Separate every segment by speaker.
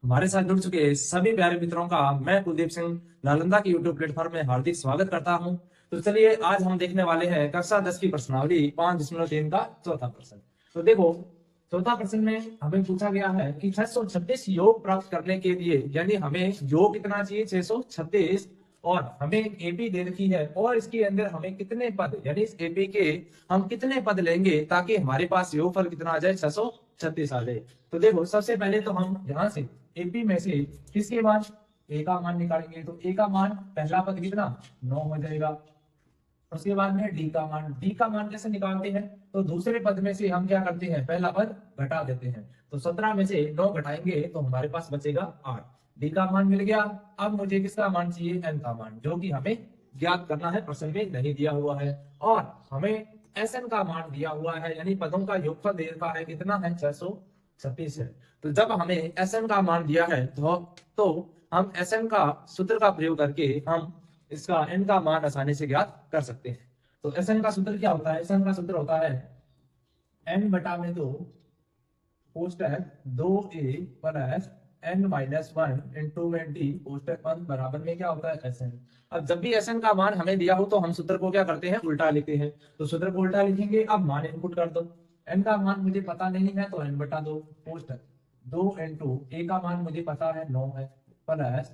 Speaker 1: हमारे साथ जुड़ चुके सभी प्यारे मित्रों का मैं कुलदीप सिंह नालंदा की यूट्यूब प्लेटफॉर्म में हार्दिक स्वागत करता हूं। तो चलिए आज हम देखने वाले हैं कक्षा 10 की प्रश्नावली 5.3 का चौथा प्रश्न। तो देखो, चौथा प्रश्न में हमें पूछा गया है कि 636 योग प्राप्त करने के लिए, यानी हमें योग कितना चाहिए 636, और हमें एक एपी दे रखी है और इसके अंदर हमें कितने पद, यानी इस एपी के हम कितने पद लेंगे ताकि हमारे पास योगफल कितना आ जाए 636 आ जाए। तो देखो, सबसे पहले तो हम यहाँ से एपी में से किसके मान, ए का मान निकालेंगे। तो ए का मान पहला पद कितना 9 हो जाएगा। उसके बाद में डी का मान, डी का मान कैसे निकालते हैं, तो दूसरे पद में से हम क्या करते हैं, पहला पद घटा देते हैं। तो 17 में से 9 घटाएंगे तो हमारे पास बचेगा 8। डी का मान मिल गया। अब मुझे किसका मान चाहिए, एन का मान, जो कि हमें ज्ञात करना है, प्रश्न में नहीं दिया हुआ है। और हमें एस एन का मान दिया हुआ है, यानी पदों का योगफल दे रखा है, कितना है 636 है। तो जब हमें एस एन का मान दिया है तो हम एस एन का सूत्र का प्रयोग करके हम इसका एन का मान आसानी से ज्ञात कर सकते हैं। तो एस एन का सूत्र क्या होता है, एस एन का सूत्र होता है एन बटा में 2 कोष्टक 2a plus n minus 1 into में डी कोष्टक बंद बराबर में क्या होता है एस एन। अब जब भी एस एन का मान हमें दिया हो तो हम सूत्र को क्या करते हैं, उल्टा लिखते हैं। तो सूत्र को उल्टा लिखेंगे, अब मान इनपुट कर दो। एन का मान मुझे पता नहीं है तो n बटा 2 कोष्टक 2 इंटू ए का मान मुझे पता है 9 है, plus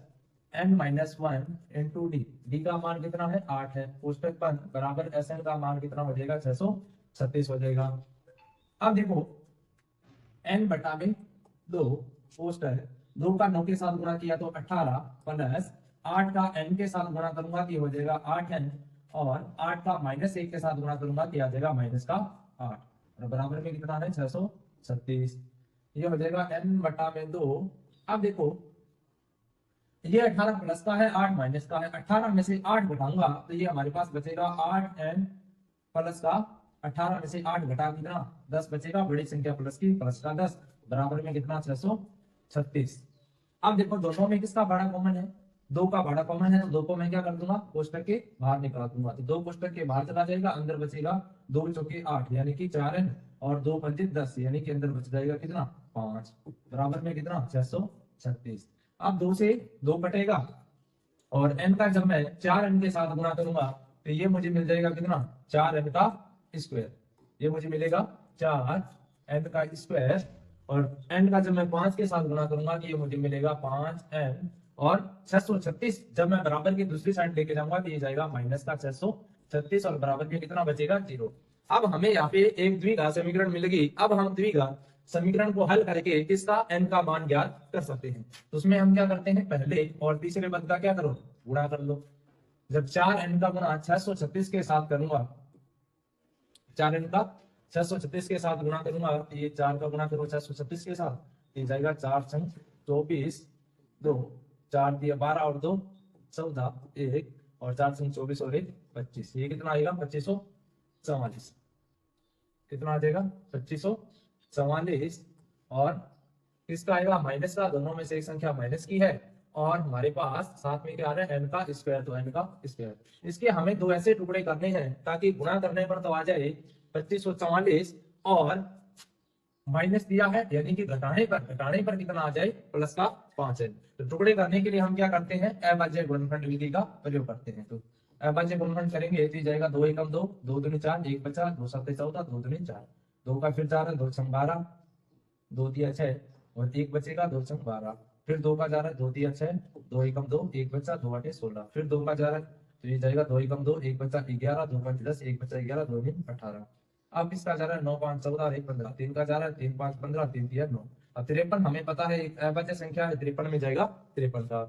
Speaker 1: n minus 1 into D, D का मान कितना है 8 है, कोष्टक बंद बराबर एस एन का मान कितना हो जाएगा 636 हो जाएगा। अब देखो, n बटा में 2 कोष्टक 2 का 9 के साथ गुणा किया तो 18 प्लस 8 का n के साथ गुणा करूंगा कि हो जाएगा 8n, और 8 का माइनस 1 के साथ गुणा करूंगा कि आ जाएगा माइनस का 8, और बराबर में कितना है 636। ये हो जाएगा n बटा में 2। अब देखो, ये 18 प्लस का है, 8 माइनस का है, 18 में से 8 घटाऊंगा तो ये हमारे पास बचेगा 8n प्लस का 18 में से 8 घटा कितना 10 बचेगा, बड़ी संख्या प्लस की प्लस का 10 बराबर में कितना 636। अब देखो, दोनों में किसका भाड़ा कॉमन है, 2 का भाड़ा कॉमन है, तो 2 को मैं क्या कर दूंगा, कोष्टक के बाहर निकाल दूंगा। तो 2 कोष्टक के बाहर चला जाएगा, अंदर बचेगा 2 चौके 8 यानी कि 4n, और 2 पंचे 10 यानी कि अंदर बच जाएगा कितना 5, बराबर में कितना 636। अब 2 से 2 कटेगा, और n का जब मैं 4n के साथ गुणा करूंगा तो ये मुझे मिल जाएगा कितना 4n का स्क्वायर, ये मुझे मिलेगा 4n का स्क्वायर, और n का जब मैं 5 के साथ गुणा करूंगा कि ये मुझे मिलेगा 5n, और 636 जब मैं बराबर की दूसरी साइड लेके जाऊंगा तो ये जाएगा माइनस का 636, और बराबर में कितना बचेगा 0। अब हमें यहाँ पे एक द्विघात समीकरण मिल गई। अब हम द्विघात समीकरण को हल करके इसका n का मान ज्ञात कर सकते हैं। तो उसमें हम क्या करते हैं, पहले और तीसरे पद का क्या करो, गुणा कर लो। जब 4n का गुणा 636 के साथ करूंगा, 4n का 636 के साथ गुणा करूंगा तो ये 4 का गुणा करो 636 के साथ, ये जाएगा 4 संग 24, 2 4 दिया 12 और 2 14, 1 और 4 संग 24 और 1 25, ये कितना आएगा 2544। कितना आ जाएगा 2544, और किसका आएगा माइनस का, दोनों में से एक संख्या माइनस की है, और हमारे पास साथ में क्या आ रहा है n का स्क्वायर, तो n का स्क्वायर। इसके हमें दो ऐसे टुकड़े करने हैं ताकि गुणा करने पर तो आ जाए 2544, और माइनस दिया है यानी कि घटाने पर कितना आ जाए प्लस का 5n। तो टुकड़े करने के लिए हम क्या करते हैं, अभाज्य गुणनखंड विधि का प्रयोग करते हैं। तो अभाज्य गुणनखंड करेंगे तो जाएगा 2 एकम 2, 2 दूनी 4, 1 बचा, 2 सत्ते 14, 2 दूनी 4, 2 का फिर 4 है, 2 छंग 12, 2 दिया 6, और 1 बचेगा, 2 छंग 12, फिर 2 का जा रहा है, 2 दिया 6, 2 एकम 2, 1 बचा, 2 आठे 16, फिर 2 का जा रहा है तो ये जाएगा 2 एकम 2, 1 बचा 11, 2 पंच 10, 1 बचा 11, 2 दिन 18। अब किसका जा रहा है 9 5 14, 1 15, 3 का जा रहा है 3 5 15, 3 दिया 9। अब 53 हमें पता है एक अभाज्य संख्या है, 53 में जाएगा 53 का।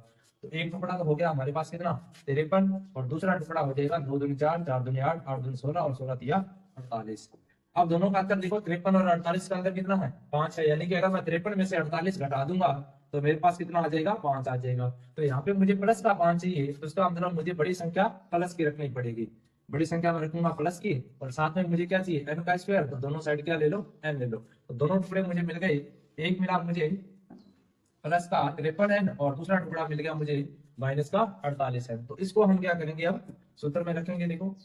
Speaker 1: तो एक टुकड़ा तो हो गया हमारे पास कितना 53, और दूसरा टुकड़ा हो जाएगा 2 दूनी 4, 4 दूनी 8, 8 दूनी 16, और 16 दिया 48। अब दोनों का अंतर देखो, 53 और 48 का अंतर कितना है 5 है, यानी कि अगर मैं 53 में से 48 घटा दूंगा तो मेरे पास कितना आ जाएगा 5 आ जाएगा। तो यहाँ पे मुझे प्लस का 5 चाहिए, तो उसका मतलब मुझे बड़ी संख्या प्लस की रखनी पड़ेगी, बड़ी संख्या में रखूंगा प्लस की, और साथ में मुझे क्या चाहिए n का स्क्वायर, तो दोनों साइड क्या ले लो n ले लो। तो दोनों टुकड़े मुझे मिल गए, एक मिला मुझे प्लस का 53n, और दूसरा टुकड़ा मिल गया मुझे माइनस का 48n। तो इसको हम क्या करेंगे, अब सूत्र में रखेंगे। देखो,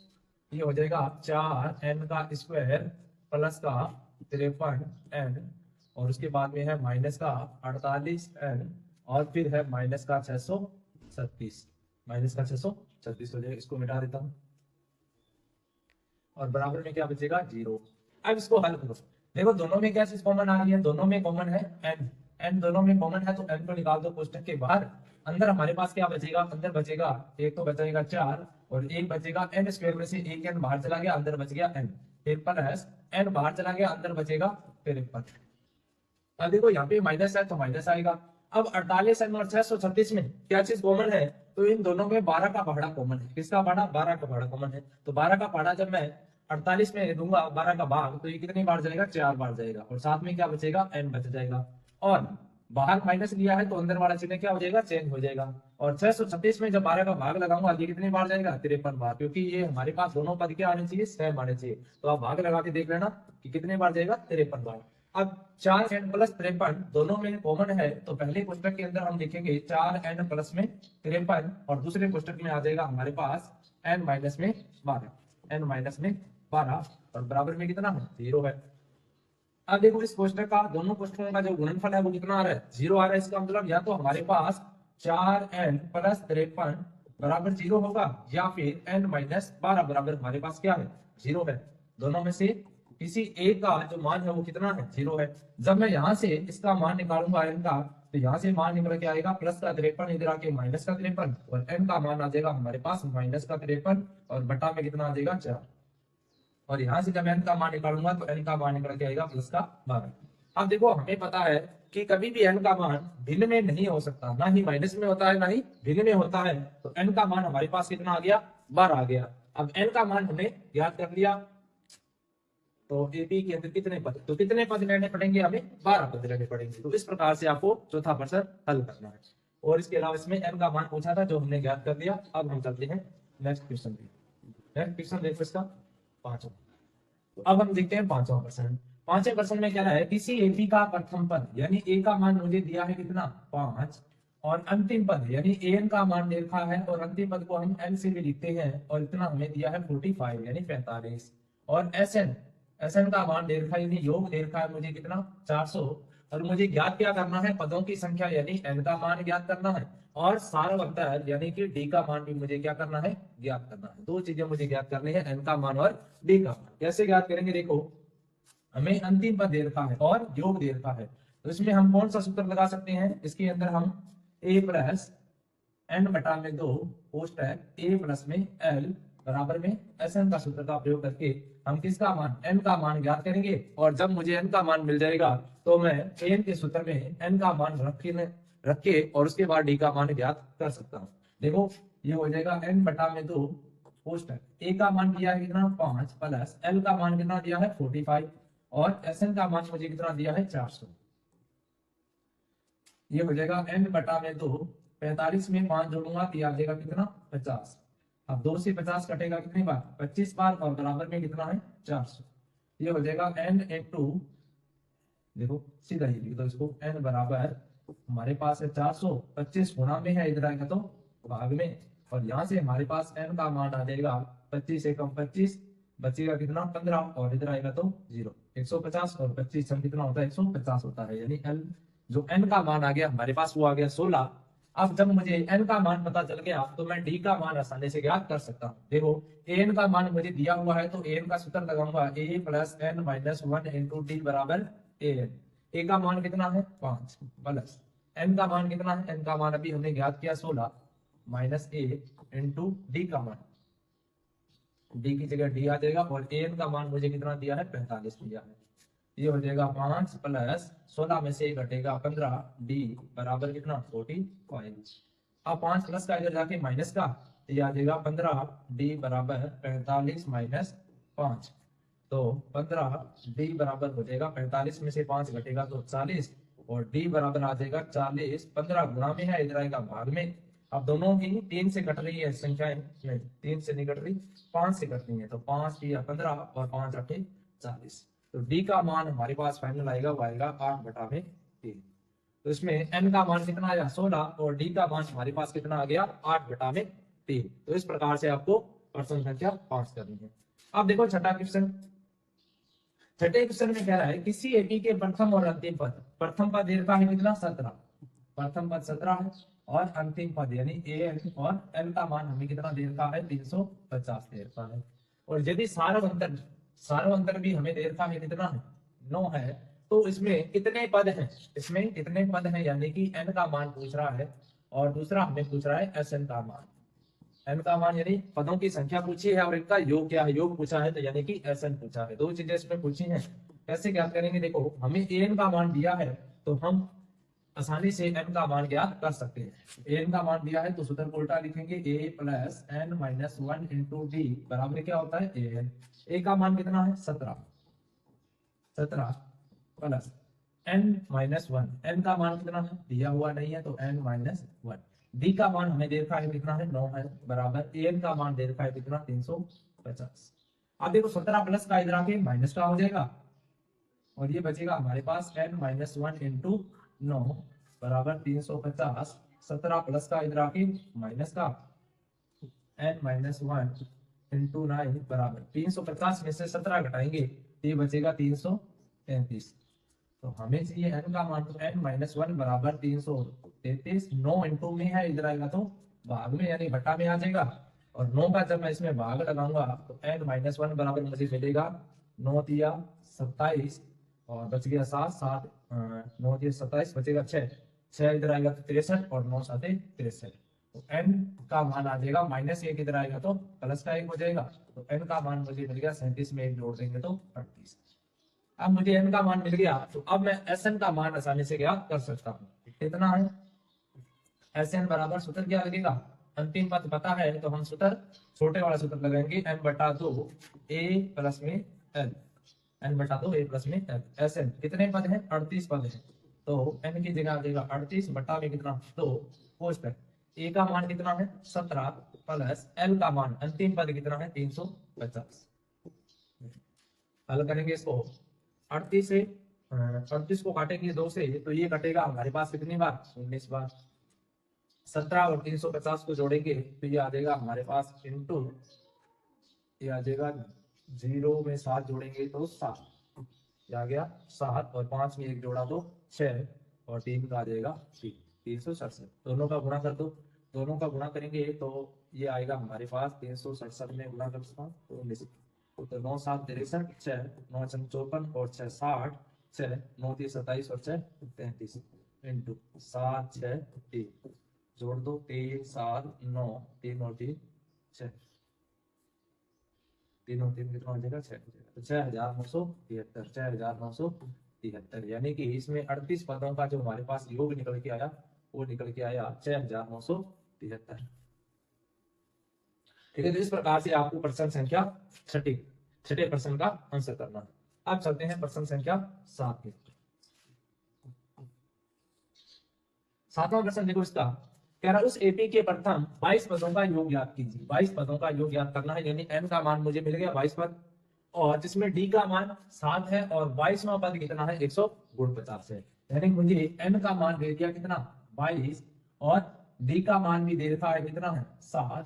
Speaker 1: ये हो जाएगा 4n का स्क्वायर प्लस का 53n, और उसके बाद में है माइनस का 48n, और फिर है माइनस का 636, माइनस का 636 हो जाएगा, इसको मिटा देता हूँ और बराबर में क्या बचेगा 0। अब इसको हल करो, देखो दोनों में क्या चीज कॉमन आ रही है, दोनों में कॉमन है n, n दोनों में कॉमन है तो n को निकाल दो कोष्टक के बाहर। अंदर हमारे पास क्या बचेगा, अंदर बचेगा एक तो बचेगा 4 और एक बचेगा n स्क्वायर में से एक n बाहर चला गया, अंदर बच गया n, फिर प्लस n बाहर चला गया, अंदर बचेगा 53। अब देखो यहाँ पे माइनस है तो माइनस आएगा। अब 48 और 636 में क्या चीज कॉमन है, तो इन दोनों में 12 का पहाड़ा कॉमन है। किसका पहाड़ा, 12 का पहाड़ा कॉमन है। तो 12 का पहाड़ा जब मैं 48 में दूंगा 12 का भाग, तो ये कितनी बार जाएगा, 4 बार जाएगा और साथ में क्या बचेगा, n बच जाएगा। और बाहर माइनस लिया है तो अंदर वाला चिन्ह क्या हो जाएगा, चेंज हो जाएगा। और 636 में जब 12 का भाग लगाऊंगा ये कितनी बार जाएगा, 53 बार, क्योंकि ये हमारे पास दोनों पद क्या आने चाहिए, सेम आने चाहिए। तो आप भाग लगा के देख लेना कि कितने बार जाएगा, 53 बार। अब 4n प्लस 53 दोनों में कॉमन है, तो पहले पुस्तक के अंदर हम लिखेंगे 4n प्लस में 53 और दूसरे पुस्तक में आ जाएगा हमारे पास n माइनस में 12, n माइनस में 12 और बराबर में कितना है, 0 है। अब देखो इस कोष्टक का, दोनों कोष्टकों का जो गुणनफल है वो कितना आ रहा है, 0 आ रहा है। इसका मतलब या तो हमारे पास 4n प्लस 53 बराबर 0 होगा या फिर n माइनस 12 बराबर हमारे पास क्या है, 0 है। दोनों में से किसी एक का जो मान है वो कितना है, 0 है। जब मैं यहाँ से इसका मान निकालूंगा n का, तो यहाँ से मान निकल के आएगा प्लस का 53, इधर आके माइनस का 53 और n का मान आ जाएगा हमारे पास माइनस का 53 और बटा में कितना आ जाएगा 4। और यहाँ से जब n का मान निकालूंगा तो n का मान निकल के आएगा प्लस का 12। अब देखो हमें पता है कि कभी भी n का मान भिन्न में नहीं हो सकता, ना ही माइनस में होता है ना ही भिन्न में होता है। तो n का मान हमारे पास कितना आ गया, 12 आ गया। अब n का मान हमने याद कर लिया, तो एपी के अंदर कितने पद, तो कितने पद लेने पड़ेंगे, हमें 12 पद लेने पड़ेंगे। तो इस प्रकार से आपको चौथा प्रश्न हल करना है। और इसके अलावा इसमें n का मान पूछा था जो हमने ज्ञात कर दिया। अब हम चलते हैं नेक्स्ट क्वेश्चन पे। नेक्स्ट क्वेश्चन देखो इसका पांचवा। तो अब हम देखते हैं पांचवा प्रश्न। पांचवें प्रश्न में क्या है, किसी एपी का प्रथम पद यानी ए का मान मुझे दिया है कितना, 5 और अंतिम पद यानी एन का मान दे रखा है और अंतिम पद को हम एन से भी लिखते हैं और इतना हमें दिया है 45 यानी 45 और एसएन का मान दे रखा है यानी योग दे रखा है मुझे कितना, 400 और मुझे ज्ञात क्या करना है, पदों की संख्या यानी एन का मान ज्ञात करना है और सारवत्तर यानी कि डी का मान भी मुझे क्या करना है, ज्ञात करना है। दो चीजें मुझे ज्ञात करनी है, एन का मान और डी का मान। कैसे ज्ञात करेंगे, देखो हमें अंतिम पद दे रखा है और योग दे रखा है, तो इसमें हम कौन सा सूत्र लगा सकते हैं, इसके अंदर हम a प्लस एन बटा में 2 कोष्टक a प्लस में l बराबर में Sn का सूत्र का प्रयोग करके हम किसका मान, n का मान ज्ञात करेंगे। और जब मुझे n का मान मिल जाएगा तो मैं n के सूत्र में n का मान रख के और उसके बाद d का मान ज्ञात कर सकता हूँ। देखो ये हो जाएगा n बटा में 2 कोष्टक a का मान दिया है कितना, 5 प्लस l का मान कितना दिया है 45 और Sn का मान मुझे कितना दिया है 400। ये हो जाएगा n बटा में 2, 45 में 5 जोड़ूंगा तो आ जाएगा कितना, 50। अब 2 से 50 कटेगा कितनी बार, 25 बार और बराबर में कितना है 400। ये हो जाएगा n इंटू, देखो सीधा ही लिख दो इसको, n बराबर हमारे पास है 400, 25 गुणा में है, इधर आएगा तो भाग में और यहाँ से हमारे पास n का मान आ जाएगा 25 से कम 25 बचेगा कितना 15 और इधर आएगा तो 0। 150 और 25 हम कितना होता है 150 होता है, यानी l जो n का मान आ गया हमारे पास वो आ गया 16। अब जब मुझे n का मान पता चल गया तो मैं d का मान आसानी से ज्ञात कर सकता हूँ। देखो an का मान मुझे दिया हुआ है तो an का सूत्र लगाऊंगा a plus n minus 1 into D बराबर an। a का मान कितना है 5 प्लस n का मान कितना है, n का मान अभी हमने ज्ञात किया 16 माइनस a इंटू डी का मान, d की जगह d आ जाएगा और an का मान मुझे कितना दिया है 45 दिया है। ये हो जाएगा 5 प्लस 16 में से घटेगा 15 डी बराबर कितना 45। अब 5 प्लस का इधर जाके माइनस का, ये आ जाएगा 15 डी बराबर 45 माइनस 5, तो 15 डी बराबर हो जाएगा 45 में से 5 घटेगा तो 40 और डी बराबर आ जाएगा 40। 15 गुणा में है, इधर आएगा भाग में। अब दोनों ही 3 से कट रही है संख्याएं, नहीं 3 से नहीं कट रही 5 से कट रही है, तो 5 या 15 और 5 रखे 40। तो d का मान हमारे पास फाइनल आएगा वो आएगा 8 बटा में 3। तो इसमें n का मान कितना आया 16 और d का मान हमारे पास कितना आ गया 8 बटा में 3। तो इस प्रकार से आपको प्रश्न संख्या 5 करनी है। अब देखो छठा क्वेश्चन। छठे क्वेश्चन में कह रहा है किसी एपी के प्रथम और अंतिम पद, प्रथम पद दे रखा है कितना 17 प्रथम पद 17 है और अंतिम पद यानी an और n का मान हमें कितना दे रखा है 350 दे रखा है। और यदि सारवंतर भी हमें दे रखा है कितना है 9 है, तो इसमें कितने पद हैं, इसमें कितने पद हैं यानी कि n का मान पूछ रहा है और दूसरा हमें पूछ रहा है Sn का मान। n का मान यानी पदों की संख्या पूछी है और इनका योग क्या है, योग पूछा है, तो यानी कि Sn पूछा है। दो चीजें इसमें पूछी हैं। कैसे ज्ञात करेंगे, देखो हमें an का मान दिया है तो हम आसानी से n का मान ज्ञात कर सकते हैं। n का मान दिया है तो सूत्र को उल्टा लिखेंगे a plus n minus 1 into D बराबर क्या होता है an। a का मान कितना है 17 प्लस n माइनस 1, n का मान कितना है दिया हुआ नहीं है तो n माइनस 1, d का मान हमें दे रखा है कितना है 9 है बराबर an का मान दे रखा है कितना 350। अब देखो 17 प्लस का इधर आके माइनस का हो जाएगा और ये बचेगा हमारे पास n माइनस 1 इंटू 9 बराबर 350। 17 प्लस का इधर आके माइनस का n माइनस 1 इंटू 9 बराबर 350 में से 17 घटाएंगे तो ये बचेगा 333। तो हमें चाहिए n का मान, तो n माइनस 1 बराबर 333। 9 इंटू में है इधर आएगा तो भाग में यानी घटा में आ जाएगा और 9 का जब मैं इसमें भाग लगाऊंगा तो n माइनस 1 बराबर मुझे मिलेगा 9 तिया 27 और बच गया 7 9 तिया 27 बचेगा 6 इधर आएगा तो 63 और 9 साते 63। तो n का मान आ जाएगा माइनस 1 इधर आएगा तो प्लस का 1 हो जाएगा। तो n का मान मुझे मिल गया 37 में 1 जोड़ देंगे तो 38। अब मुझे n का मान मिल गया तो अब मैं Sn का मान आसानी से ज्ञात कर सकता हूँ। कितना है Sn बराबर सूत्र क्या लगेगा, अंतिम पद पता है तो हम सूत्र छोटे वाला सूत्र लगाएंगे n बटा 2 a प्लस में l, n बटा 2 a प्लस में l। Sn कितने पद हैं 38 पद हैं तो n की जगह आ जाएगा 38 बटा में कितना 2 कोष्टक a का मान कितना है 17 प्लस l का मान अंतिम पद कितना है 350। हल करेंगे इसको 38 से 38 को काटेंगे 2 से तो ये कटेगा हमारे पास कितनी बार 19 बार। 17 और 350 को जोड़ेंगे तो ये आ जाएगा हमारे पास इंटू ये आ जाएगा 0 में 7 जोड़ेंगे तो 7 ये आ गया 7 और 5 में 1 जोड़ा तो 6 और 3 का आ जाएगा 367। दोनों का गुणा कर दो, दोनों का गुणा करेंगे तो ये आएगा हमारे पास 367 में गुणा कर सकता हूँ तो 19 तो 9 7 63 6 9 54 और 6 60 6 9 3 27 और 6 33 इंटू 7 6 3 जोड़ दो 3 7 9 3 और 3 6 3 और 3 कितना हो जाएगा 6 तो 6973 6973 यानी कि इसमें 38 पदों का जो हमारे पास योग निकल के आया वो निकल के आया 6973। ठीक है, तो इस प्रकार से आपको प्रश्न संख्या छठे प्रश्न का आंसर करना है। अब चलते हैं प्रश्न संख्या 7 के। 7वां प्रश्न देखो इसका कह रहा उस एपी के प्रथम 22 पदों का योग ज्ञात कीजिए। 22 पदों का योग ज्ञात करना है यानी n का मान मुझे मिल गया 22 पद और जिसमें d का मान 7 है और 22वां पद कितना है 149 है। यानी मुझे n का मान दे दिया कितना 22 और d का मान भी दे रखा है कितना है 7,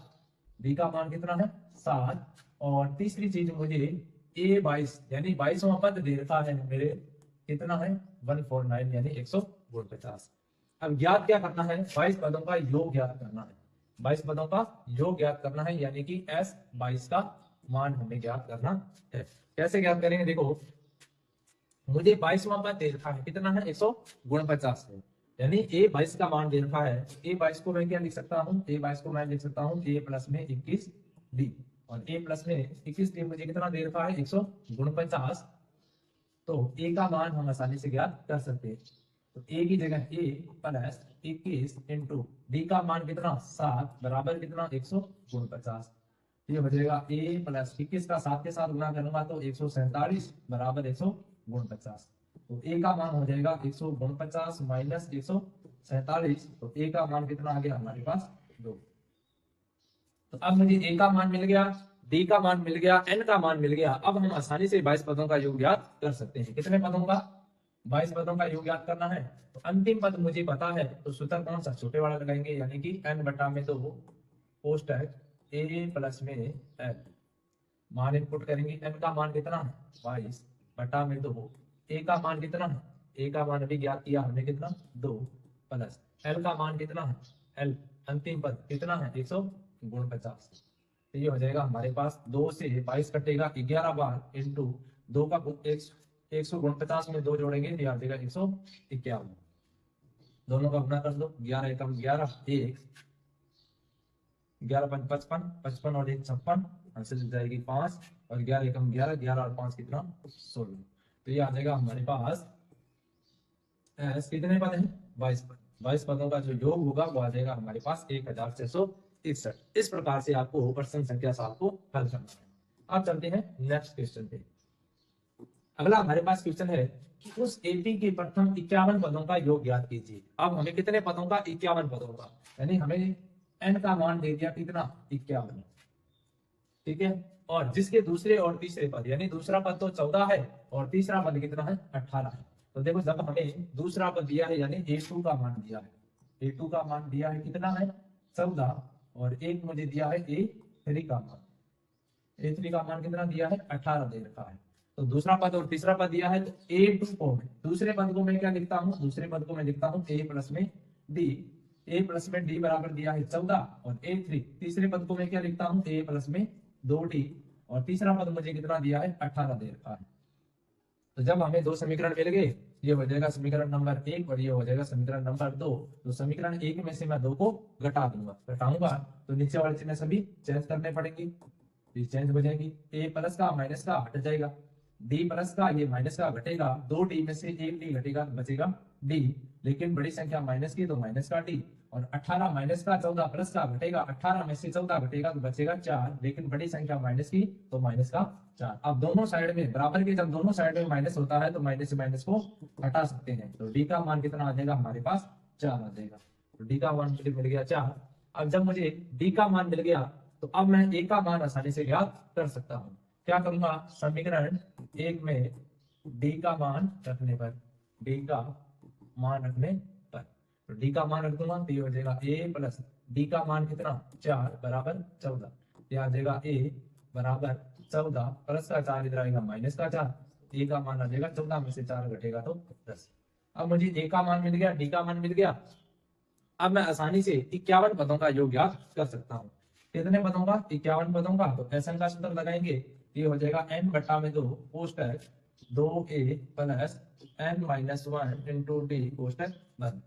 Speaker 1: d का मान कितना है 7 और तीसरी चीज मुझे a22 यानी 22वां पद दे रखा है मेरे कितना है 149 यानी 149। अब ज्ञात क्या करना है 22 पदों का योग ज्ञात करना है। 22 पदों का योग ज्ञात करना है यानी कि S22 का मान हमें ज्ञात करना है। कैसे ज्ञात करेंगे, देखो मुझे 22वां पद दे रखा है कितना है 149 है यानी a22 का मान दे रखा है। a22 को मैं क्या लिख सकता हूँ, a22 को मैं लिख सकता हूँ a प्लस में 21 d और a प्लस में 21 d मुझे कितना दे रखा है 149। तो a का मान हम आसानी से ज्ञात कर सकते हैं। तो a की जगह a प्लस 21 इंटू डी का मान कितना 7 बराबर कितना 149। ये बचेगा a प्लस 21 का 7 के साथ गुणा करूंगा तो 147 बराबर 149। तो a का मान हो जाएगा 149 माइनस 147। तो a का मान कितना आ गया हमारे पास 2। तो अब मुझे a का मान मिल गया, d का मान मिल गया, n का मान मिल गया। अब हम आसानी से 22 पदों का योग ज्ञात कर सकते हैं। कितने पदों का 22 पदों का योग ज्ञात करना है। तो अंतिम पद मुझे पता है तो सूत्र कौन सा छोटे वाला लगाएंगे यानी कि n बटा में 2 कोष्टक a प्लस में l मान इनपुट करेंगे। n का मान कितना है 22 बटा में 2 a का मान कितना है, a का मान अभी ज्ञात किया हमने कितना 2 प्लस एल का मान कितना है, एल अंतिम पद कितना है 149। तो ये हो जाएगा हमारे पास 2 से 22 कटेगा 11 बार इंटू 2 का 149 में 2 जोड़ेंगे तो आ जाएगा 151। दोनों का गुणा कर दो, 11 एकम 11, 11 पंच 55, 55 और 1 56, आंसर मिल जाएगी 5, और 11 एकम 11, 11 और 5 कितना 16। तो ये आ जाएगा हमारे पास एस कितने पद हैं 22 पद। 22 पदों का जो योग होगा वो आ जाएगा हमारे पास 1661। इस प्रकार से आपको प्रश्न संख्या 7 को हल करना है। अब चलते हैं नेक्स्ट क्वेश्चन पे। अगला हमारे पास क्वेश्चन है कि उस एपी के प्रथम 51 पदों का योग ज्ञात कीजिए। अब हमें कितने पदों का, 51 पदों का, यानी हमें एन का मान दे दिया कितना 51, ठीक है। और जिसके दूसरे और तीसरे पद, यानी दूसरा पद तो 14 है और तीसरा पद कितना है 18 है। तो देखो जब हमें दूसरा पद दिया है यानी A2 का मान दिया है, A2 का मान दिया है कितना है 14, और एक मुझे दिया है A3 का मान, A3 का मान कितना दिया है 18 दे रखा है। तो दूसरा पद और तीसरा पद दिया है तो A2 को दूसरे पद को मैं क्या लिखता हूँ, दूसरे पद को मैं लिखता हूँ A प्लस में D, A प्लस में D बराबर दिया है 14, और A3 तीसरे पद को मैं क्या लिखता हूँ A प्लस में 2D, और तीसरा पद मुझे कितना दिया है 18 दे रखा है। तो जब हमें दो समीकरण मिल गए, ये हो जाएगा समीकरण नंबर 1 और ये हो जाएगा समीकरण नंबर 2। तो समीकरण 1 में से मैं 2 को घटा दूंगा, घटाऊंगा तो नीचे वाले चिन्ह सभी चेंज करने पड़ेंगे, ये चेंज हो जाएगी। ए प्लस का माइनस का हट जाएगा, डी प्लस का ये माइनस का घटेगा, 2D में से 1D घटेगा तो बचेगा D, लेकिन बड़ी संख्या माइनस की तो माइनस का D, और 18 माइनस का 14 प्लस का घटेगा, 18 में से 14 घटेगा तो बचेगा 4, लेकिन बड़ी संख्या माइनस की तो माइनस का 4। अब दोनों साइड में बराबर के, जब दोनों साइड में माइनस होता है तो माइनस से माइनस को हटा सकते हैं। तो D का मान कितना आ जाएगा हमारे पास 4 आ जाएगा। तो D का मान मिल गया 4। अब जब मुझे D का मान मिल गया तो अब मैं A का मान आसानी से ज्ञात कर सकता हूँ। क्या करूंगा, समीकरण 1 में D का मान रखने पर, D का मान रखने पर, तो D का मान रख दूंगा तो ये हो जाएगा A प्लस D का मान कितना 4 बराबर 14, ये आ जाएगा A बराबर 14 प्लस का 4 इधर आएगा माइनस का 4, A का मान आ जाएगा 14 में से 4 घटेगा तो 10। अब मुझे A का मान मिल गया, D का मान मिल गया। अब मैं आसानी से 51 पदों का योग ज्ञात कर सकता हूँ। कितने पदों का, 51 पदों का। तो एसएन का सूत्र लगाएंगे, ये हो जाएगा n बटा में 2 कोष्टक 2a plus n minus 1 into D कोष्टक बंद।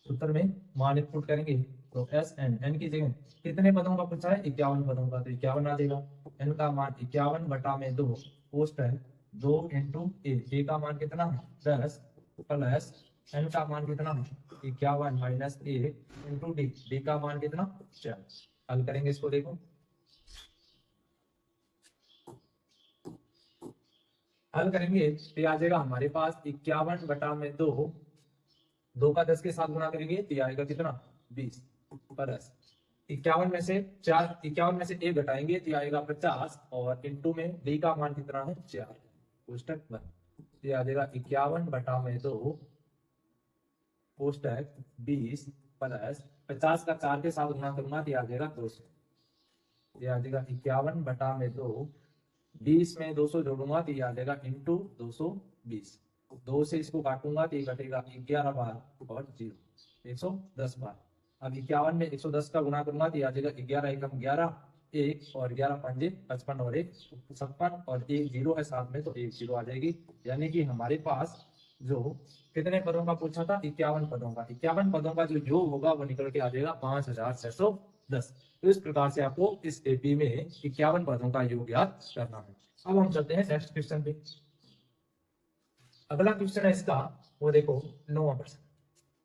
Speaker 1: सूत्र में मान इनपुट करेंगे तो एस एन की जगह कितने पदों का पूछा है 51 पदों का, तो 51 आ जाएगा। n का मान 51 बटा में 2 कोष्टक 2 इंटू ए का मान कितना है 10 प्लस n का मान कितना है 51 माइनस ए इंटू डी का मान कितना 4। हल करेंगे इसको, देखो हल करेंगे तो आ जाएगा हमारे पास 51 बटा में 2, 2 का 10 के साथ गुणा करेंगे तो आएगा कितना 20 प्लस 51 में से 4, 51 में से 1 घटाएंगे तो आएगा 50, और इंटू में डी का मान कितना है 4 कोष्टक बंद। ये आ जाएगा 51 बटा में 2 कोष्टक 20 प्लस 50 का 4 के साथ गुणा करूंगा तो आ जाएगा 200। ये आ जाएगा 51 बटा में 2, 20 में 200 जोड़ूंगा तो ये आ जाएगा इंटू 220, 2 से इसको काटूंगा तो ये कटेगा 11 बार और 0 110 बार। अब 51 में 110 का गुणा करूंगा तो ये आ जाएगा 11 एकम 11, 1 और 11 पंजे 55 और 1 56, और 1 0 है साथ में तो 1 0 आ जाएगी। यानी कि हमारे पास जो कितने पदों का पूछा था 51 पदों का, 51 पदों का जो योग होगा वो निकल के आ जाएगा 5610। तो इस प्रकार से आपको इस एपी में 51 पदों का योग याद करना है। अब हम चलते हैं नेक्स्ट क्वेश्चन पे। अगला क्वेश्चन है इसका, वो देखो 9वां प्रश्न।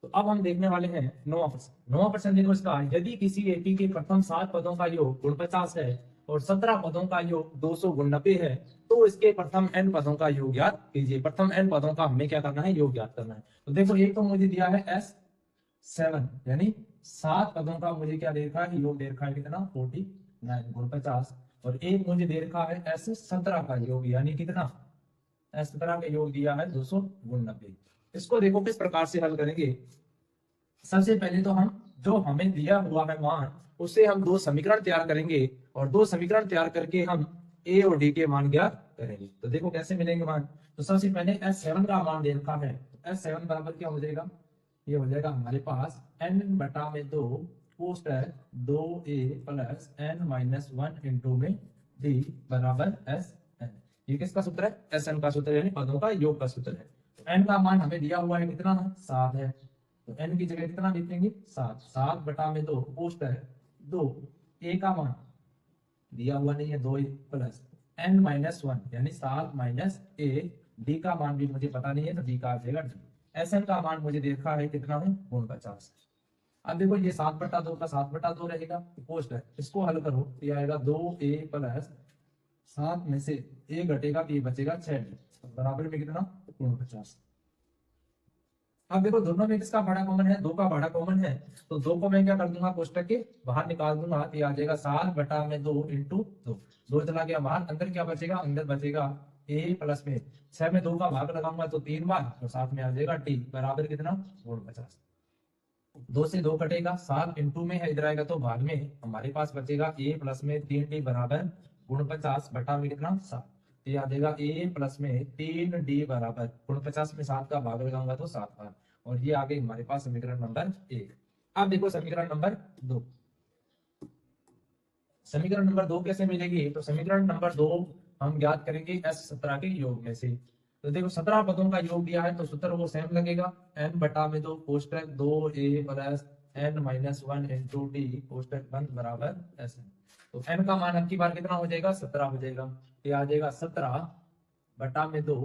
Speaker 1: तो अब हम देखने वाले हैं 9वां प्रश्न। 9वां प्रश्न देखो इसका, यदि किसी एपी के प्रथम 7 पदों का योग 49 है और 17 पदों का योग 290 है तो इसके प्रथम n पदों का योग याद कीजिए। प्रथम n पदों का हमें क्या करना है, योग याद करना है। तो देखो एक तो मुझे दिया है S7, यानी 7 पदों का मुझे क्या दे रखा है, योग दे रखा है कितना 49 गुण 50, और एक मुझे दे रखा है S17 का योग, यानी कितना S17 का योग दिया है 290। इसको देखो किस प्रकार से हल करेंगे। सबसे पहले तो हम जो हमें दिया हुआ है मान उससे हम 2 समीकरण तैयार करेंगे, और 2 समीकरण तैयार करके हम ए और डी के मान ज्ञात करेंगे। तो देखो कैसे मिलेंगे मान। तो सबसे पहले S7 का मान दे रखा है, S7 बराबर क्या हो जाएगा ये हो जाएगा हमारे पास n बटा में 2 पोस्ट है 2a plus n minus 1 into में d बराबर एस एन। ये किसका सूत्र है? एस एन का सूत्र है, यानी पदों का योग का सूत्र है। तो n का मान हमें दिया हुआ है कितना है? 7 है। तो n की जगह कितना लिख लेंगे? 7। 7 बटा में 2 पोस्ट है 2 a का मान दिया हुआ नहीं है 2 प्लस n माइनस 1 यानी 7 माइनस a। d का मान भी मुझे पता नहीं है तो d का आ जाएगा d। एस एन का मान मुझे देखा है कितना है? 49। अब देखो ये 7 बटा 2 का 7 बटा 2 रहेगा पोस्ट है, इसको हल करो तो ये आएगा 2a प्लस 7 में से a घटेगा तो ये बचेगा 6 बराबर में कितना? 49। अब देखो दोनों में किसका बड़ा कॉमन है? 2 का बड़ा कॉमन है, तो 2 को मैं क्या कर दूंगा? कोष्टक के बाहर निकाल दूंगा तो ये आ जाएगा 7 बटा में 2 इंटू 2। 2 चला गया बाहर, अंदर क्या बचेगा? अंदर बचेगा a प्लस में 6 में 2 का भाग लगाऊंगा तो 3 बार, और साथ में आ जाएगा t बराबर कितना? 49। 2 से 2 कटेगा, 7 इंटू में है इधर आएगा तो भाग में, हमारे पास बचेगा a प्लस में 3d बराबर 49 बटा में कितना? 7। तो ये आ जाएगा a प्लस में 3d बराबर 49 में 7 का भाग लगाऊंगा तो 7 बार, और ये आ गई हमारे पास समीकरण नंबर 1। अब देखो समीकरण नंबर 2। समीकरण नंबर 2 कैसे मिलेगी? तो समीकरण नंबर 2 हम ज्ञात करेंगे S17 के योग में से। तो देखो 17 पदों का योग दिया है तो सूत्र वो सेम लगेगा, n बटा में 2 कोष्टक 2a plus n minus 1 into D कोष्टक बंद बराबर एस। तो n का मान अब की बार कितना हो जाएगा? 17 हो जाएगा। ये आ जाएगा 17 बटा में 2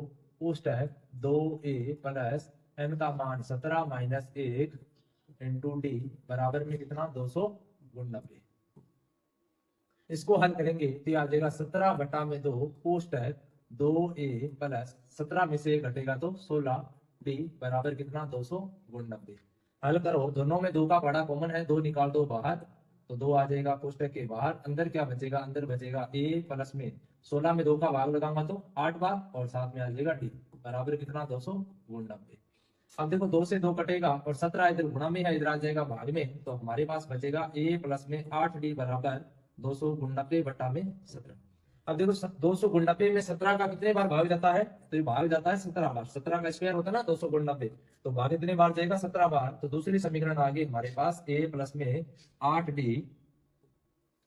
Speaker 1: कोष्टक 2a प्लस n का मान 17 माइनस 1 इंटू डी बराबर में कितना? 299। इसको हल करेंगे तो आ जाएगा 17 बटा में 2 पोस्ट है 2a प्लस 17 में से घटेगा तो 16 d बराबर कितना? 299। हल करो, दोनों में 2 का बड़ा कॉमन है, 2 निकाल दो बाहर तो 2 आ जाएगा कोष्टक के बाहर। अंदर क्या बचेगा? अंदर बचेगा a प्लस में 16 में 2 का भाग लगाऊंगा तो 8 बार, और साथ में आ जाएगा d बराबर कितना? 299। अब देखो 2 से 2 कटेगा और 17 इधर गुणा में है, इधर आ जाएगा भाग में, तो हमारे पास बचेगा a प्लस में 8d बराबर 299 बटा में 17। अब देखो 299 में 17 का कितने बार भाग जाता है? तो ये भाग जाता है 17 बार। 17 का स्क्वायर होता है ना 299, तो भाग कितने बार जाएगा? 17 बार। तो दूसरी समीकरण आ गई हमारे पास a प्लस में 8d,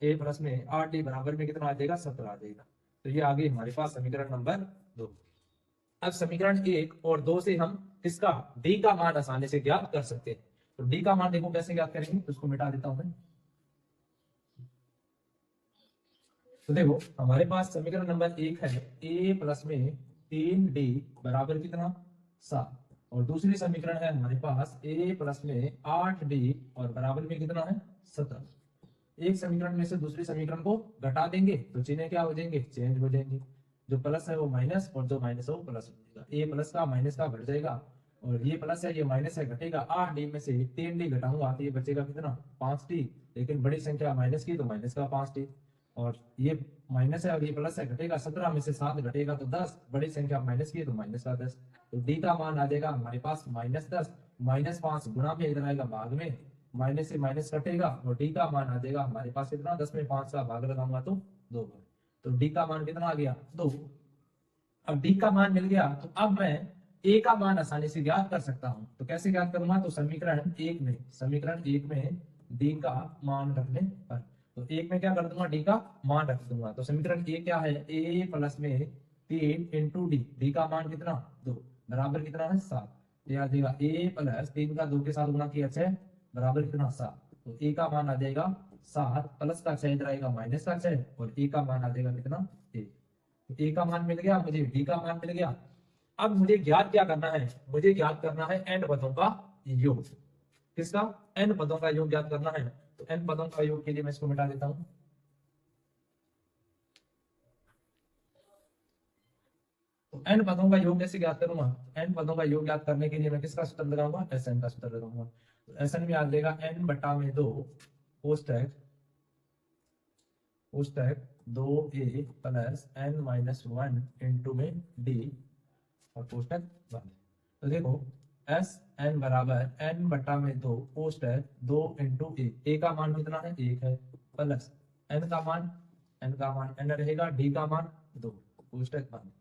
Speaker 1: a प्लस में 8d बराबर में कितना आ जाएगा? 17 आ जाएगा। तो ये आ गई हमारे पास समीकरण नंबर 2। अब समीकरण 1 और 2 से हम किसका? d का मान आसानी से ज्ञात कर सकते हैं। तो d का मान देखो कैसे ज्ञात करेंगे, तो उसको मिटा देता हूं मैं। तो देखो हमारे पास समीकरण नंबर 1 है a प्लस में 3d बराबर कितना? 7, और दूसरी समीकरण है हमारे पास a प्लस में 8d और बराबर में कितना है? 17। एक समीकरण में से दूसरी समीकरण को घटा देंगे तो चिन्ह क्या हो जाएंगे? चेंज हो जाएंगे। जो प्लस है वो माइनस और जो माइनस है वो प्लस हो जाएगा। ए प्लस का माइनस का घट जाएगा, और ये प्लस है ये माइनस है घटेगा। 8d में से 3d घटाऊंगा तो ये बचेगा कितना? 5d, लेकिन बड़ी संख्या माइनस की तो माइनस का 5d, और ये माइनस है और ये प्लस है घटेगा। 17 में से 7 घटेगा तो 10, बड़ी संख्या माइनस की तो माइनस का 10। तो डी का मान आ जाएगा हमारे पास -10 -5 गुणा में इधर आएगा भाग में, माइनस से माइनस कटेगा और डी का मान आ जाएगा हमारे पास कितना? 10 में 5 का भाग लगाऊंगा तो 2 बार। तो डी का मान कितना आ गया? 2। अब डी का मान मिल गया तो अब मैं ए का मान आसानी से ज्ञात कर सकता हूं। तो कैसे ज्ञात करूंगा? तो समीकरण एक में डी का मान रखने पर, तो एक में क्या कर दूंगा? डी का मान रख दूंगा। तो समीकरण ए क्या है? ए प्लस में 3 इंटू डी, डी का मान कितना? 2 बराबर कितना है? 7। आ जाएगा ए प्लस 3 का 2 के साथ गुणा किया 6 बराबर कितना? 7। तो ए का मान आ जाएगा 7, प्लस का 6 इधर आएगा माइनस का 6, और ए का मान आ जाएगा कितना? 1। ए का मान मिल गया मुझे, डी का मान मिल गया। अब मुझे ज्ञात क्या करना है? मुझे ज्ञात करना है एन पदों का योग। किसका? एन पदों का योग ज्ञात करना है। तो एन पदों का योग के लिए मैं इसको मिटा देता हूं। तो एन पदों का योग कैसे ज्ञात करूंगा? एन पदों का योग ज्ञात करने के लिए मैं किसका सूत्र लगाऊंगा? एस एन का सूत्र लगाऊंगा। तो एस एन में आ जाएगा एन बटा में 2 कोष्टक 2a plus n minus 1 into में d और कोष्टक बंद। तो देखो एस एन बराबर n बटा में 2 कोष्टक 2 इंटू ए का मान कितना है? 1 है, प्लस n का मान n रहेगा, d का मान 2 कोष्टक बंद।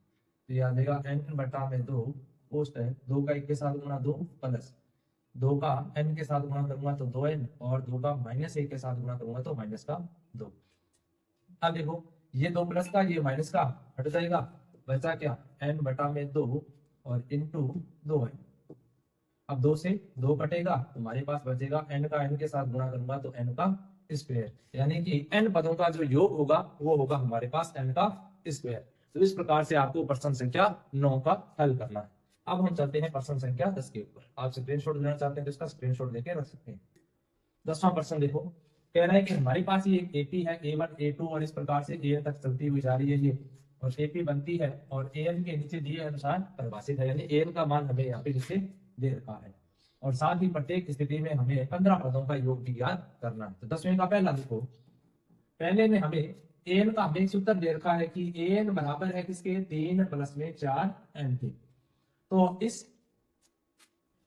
Speaker 1: तो ये आ जाएगा n बटा में 2 कोष्टक 2 का 1 के साथ गुणा 2 प्लस 2 का n के साथ गुणा करूंगा तो 2n, और 2 का -1 के साथ गुणा करूंगा तो माइनस का 2। अब देखो ये 2 प्लस का ये माइनस का हट जाएगा, बचा क्या n बटा में 2 और इंटू 2n। अब 2 से 2 कटेगा, तुम्हारे पास बचेगा n का n के साथ गुणा करूंगा तो n का स्क्वायर, यानी कि n पदों का जो योग होगा वो होगा हमारे पास n का स्क्वायर। तो इस प्रकार से आपको प्रश्न संख्या 9 का हल करना है। अब हम चलते हैं प्रश्न संख्या 10 के ऊपर। आप स्क्रीनशॉट लेना चाहते हैं तो इसका स्क्रीनशॉट लेके रख सकते हैं। 10वां प्रश्न देखो, कह रहा है कि हमारे पास ये एपी है A1 A2 और इस प्रकार से AN तक चलती हुई जा रही है ये, और एपी बनती है और AN के नीचे दिए अनुसार परिभाषित है, यानी AN का मान हमें यहाँ पे नीचे दे रखा है, और साथ ही प्रत्येक स्थिति में हमें 15 पदों का योग भी ज्ञात करना है। तो 10वें का पहला देखो, पहले में हमें AN का हमें सूत्र दे रखा है कि AN बराबर है किसके 3 + में 4n के। तो इस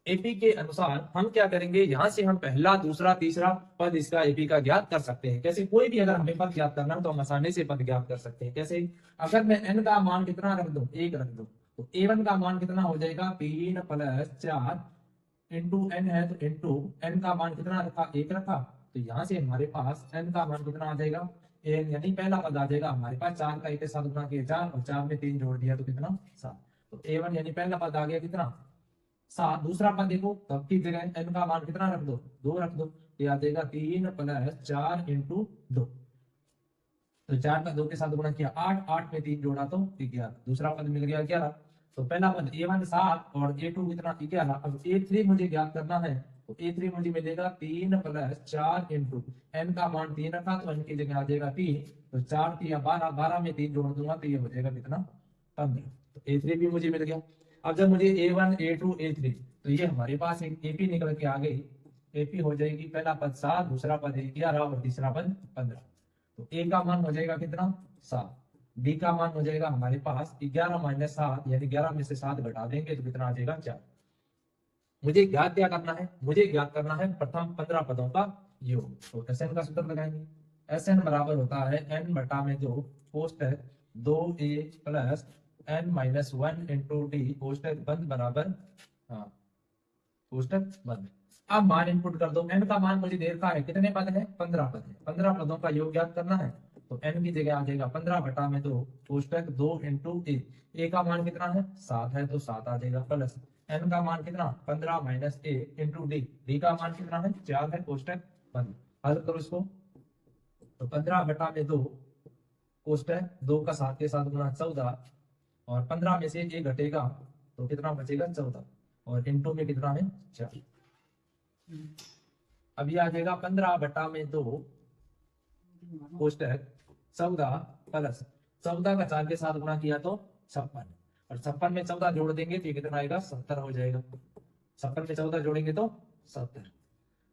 Speaker 1: एपी के अनुसार हम क्या करेंगे, यहां से हम पहला दूसरा तीसरा पद इसका एपी का ज्ञात कर सकते हैं। कैसे, कोई भी अगर हमें पद ज्ञात करना है तो हम आसानी से पद ज्ञात कर सकते हैं। कैसे, अगर मैं n का मान कितना रख दूं, 1 रख दूं, तो a1 का मान कितना हो जाएगा 3 + 4 इंटू n है, तो इंटू n का मान कितना रखा 1 रखा, तो यहाँ से हमारे पास n का मान कितना आ जाएगा n, यानी पहला पद आ जाएगा हमारे पास 4 का 1 के साथ गुणा किया 4 और 4 में 3 जोड़ दिया तो कितना 7। तो a1 यानी पहला पद आ गया कितना 7। दूसरा पद देखो, तब की जगह n का मान कितना रख दो 2 रख दो, ये आ जाएगा 3 + 4 इंटू 2, तो 4 का 2 के साथ गुणा किया 8, 8 में 3 जोड़ा तो 11। दूसरा पद मिल गया 11। तो पहला पद a1 7 और a2 कितना 11। अब a3 मुझे ज्ञात करना है, तो a3 मुझे मिलेगा 3 + 4 इंटू n का मान 3 रखा तो n की जगह आ जाएगा 3, तो 4 3 12, 12 में 3 जोड़ दूंगा तो ये हो जाएगा कितना 15। तो a3 भी मुझे मिल गया। अब जब मुझे a1 a2 a3, तो ये हमारे पास एक एपी निकल के आ गई। एपी हो जाएगी पहला पद 7, दूसरा पद 11 और तीसरा पद 15। तो a का मान हो जाएगा कितना 7, b का मान हो जाएगा हमारे पास 11 - 7, यानी 11 में से 7 घटा देंगे तो कितना आ जाएगा 4। मुझे ज्ञात क्या करना है, मुझे ज्ञात करना है प्रथम 15 पदों का योग। तो SN का सूत्र लगाएंगे, SN बराबर होता है n बटा में 2 कोष्टक 2a + n - 1 इंटू d कोष्टक बंद बराबर, हाँ कोष्टक बंद। अब मान इनपुट कर दो, n का मान मुझे दे रखा है कितने पद है 15 पद है, 15 पदों का योग ज्ञात करना है। तो n की जगह आ जाएगा 15 बटा में 2 कोष्टक 2 इंटू a का मान कितना है 7 है तो 7 आ जाएगा, प्लस n का मान कितना 15 - a इंटू d का मान कितना है 4 है कोष्टक बंद। हल करो इसको, तो 15 बटा में 2 कोष्टक 2 का 7 के साथ गुणा 14, और 15 में से 1 घटेगा तो कितना बचेगा 14, और इंटू में कितना है 4। अब ये आ जाएगा 15 बटा में 2 कोष्टक 14 प्लस 14 का 4 के साथ गुणा किया तो 56, और 56 में 14 जोड़ देंगे तो ये कितना आएगा 70 हो जाएगा। 56 में 14 जोड़ेंगे तो 70,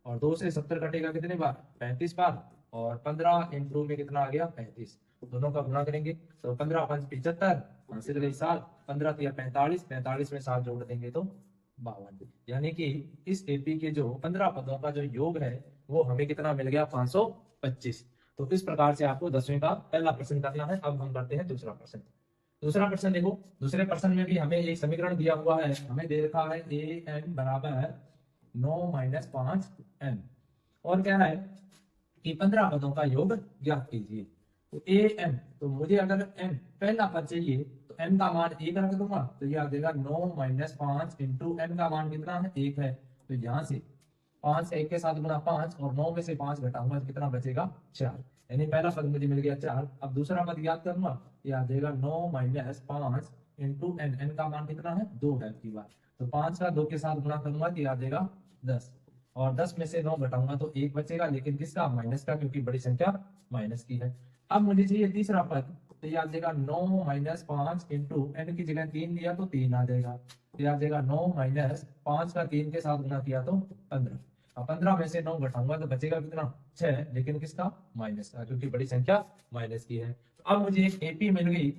Speaker 1: और 2 से 70 कटेगा कितने बार 35 बार, और 15 इंटू में कितना आ गया 35, दोनों का गुणा करेंगे तो 15 5 75, हासिल गई 7, 15 3 45, 45 में 7 जोड़ देंगे तो 52। यानी कि इस एपी के जो 15 पदों का जो योग है वो हमें कितना मिल गया 525। तो इस प्रकार से आपको 10वें का पहला प्रश्न करना है। अब हम करते हैं दूसरा प्रश्न। दूसरा प्रश्न देखो, दूसरे प्रश्न में भी हमें एक समीकरण दिया हुआ है, हमें दे रखा है an बराबर 9 - 5n, और क्या है कि 15 पदों का योग ज्ञात कीजिए। तो an, तो मुझे अगर n पहला पद चाहिए तो n का मान 1 रख दूंगा, तो ये आ जाएगा 9 - 5 इंटू n का मान कितना है 1 है, तो यहाँ से 5 से 1 के साथ गुणा 5, और 9 में से 5 घटाऊंगा तो कितना बचेगा 4, यानी पहला पद मुझे मिल गया 4। अब दूसरा पद याद करूंगा, ये आ जाएगा 9 - 5 इंटू n, n का मान कितना है 2 है की बार, तो 5 का 2 के साथ गुणा करूंगा तो ये आ जाएगा 10, और 10 में से 9 घटाऊंगा तो 1 बचेगा, लेकिन किसका माइनस का, क्योंकि बड़ी संख्या माइनस की है। अब मुझे चाहिए तीसरा पद, तो ये आ जाएगा 9 - 5 इंटू n की जगह 3 दिया तो 3 आ जाएगा, तो ये आ जाएगा 9 - 5 का 3 के साथ गुणा किया तो 15। अब 15 में से 9 घटाऊंगा तो बचेगा कितना 6, लेकिन किसका माइनस का, क्योंकि बड़ी संख्या माइनस की है। अब मुझे एक एपी मिल गई,